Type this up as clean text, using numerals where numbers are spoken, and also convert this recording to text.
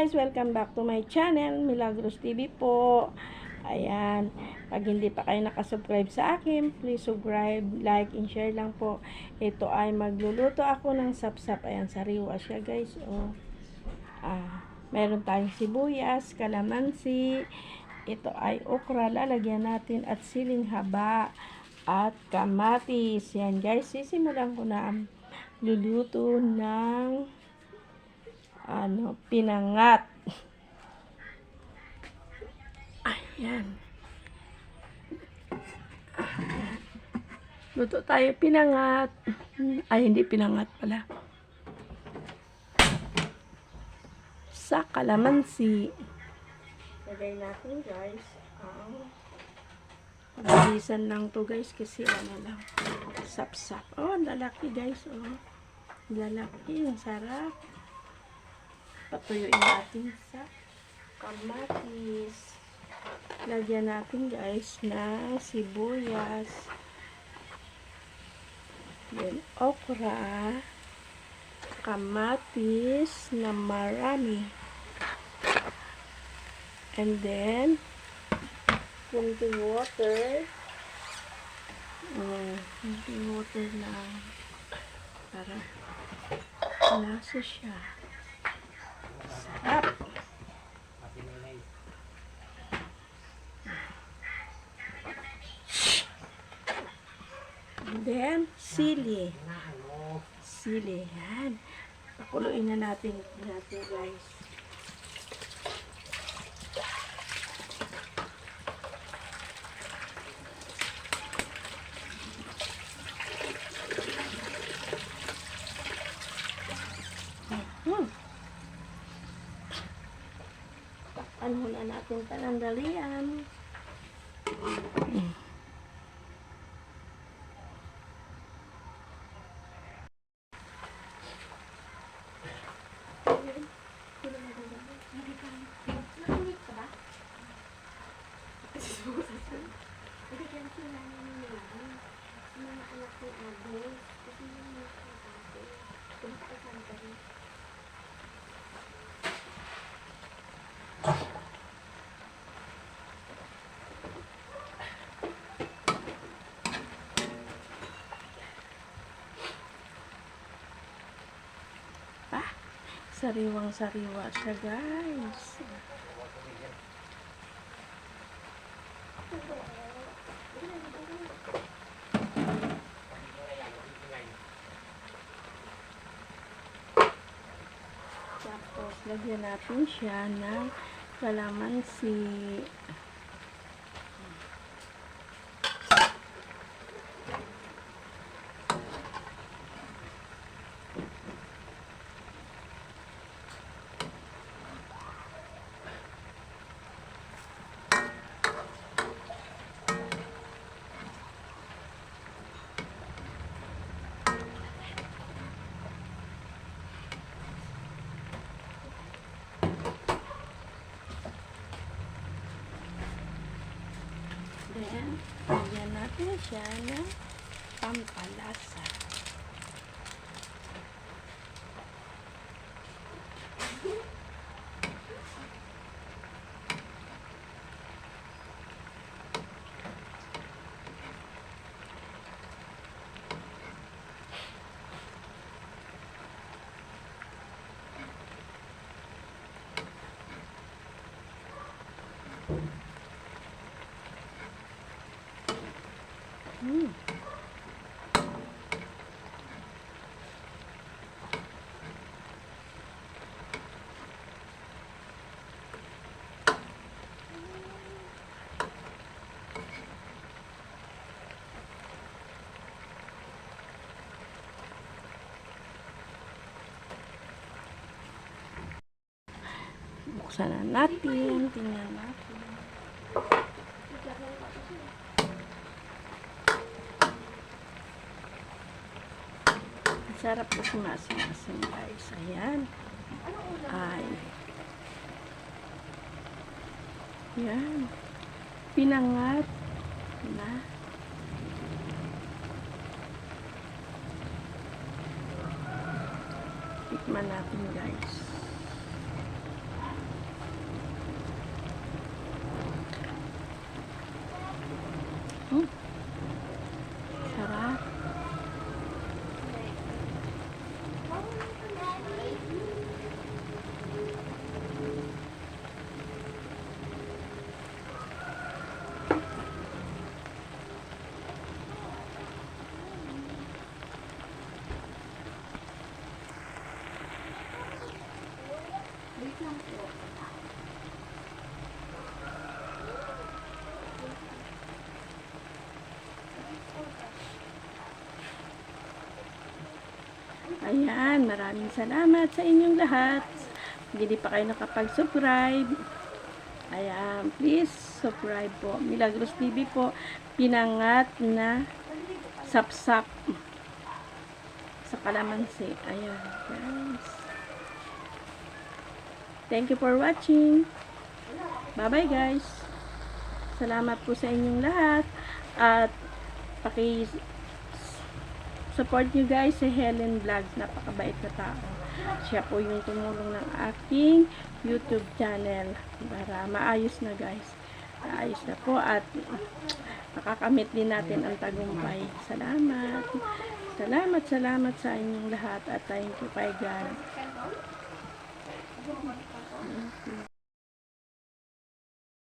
guys! Welcome back to my channel, Milagros TV po. Ayan, pag hindi pa kayo nakasubscribe sa akin, please subscribe, like, and share lang po. Ito ay magluluto ako ng sapsap. Ayan, sariwa siya guys. Oh. Meron tayong sibuyas, kalamansi. Ito ay okra, lalagyan natin at siling haba at kamatis. Yan guys, sisimulan ko na ang luluto ng pinangat. Ayan. Luto tayo pinangat. Ay, hindi pinangat pala. Sa kalamansi. Lagay natin guys ang bilisan lang to guys kasi lang. Sap-sap. Oh, ang lalaki guys. Oh. Lalaki. Ang sarap. Patuyuin natin sa kamatis. Lagyan natin guys na sibuyas. Then okra. Kamatis na marami. And then kunting water. Kunting water lang para lasa siya. Sarap. And then, sili. Sili. Yan. Pakuluin na natin guys. Takpan muna natin panandalian. Sariwang-sariwa siya guys. Tapos lagyan natin siya ng kalamansi. Then, lagyan natin siya ng pampalasa. Buksan na natin. Tingnan natin. Sarap po sumasim-asim guys. Ayan. Ay. Yan. Pinangat na. Tikman natin guys. Ayan, maraming salamat sa inyong lahat. Kung hindi pa kayo nakapag-subscribe, ayan, please subscribe po. Milagros TV po, pinangat na sapsap sa kalamansi. Ayan, guys. Thank you for watching. Bye-bye, guys. Salamat po sa inyong lahat. At support nyo guys si Helen Vlogs. Napakabait na tao. Siya po yung tumulong ng aking YouTube channel para maayos na guys. Maayos na po at makakamit din natin ang tagumpay. Salamat. Salamat sa inyong lahat at thank you kay God.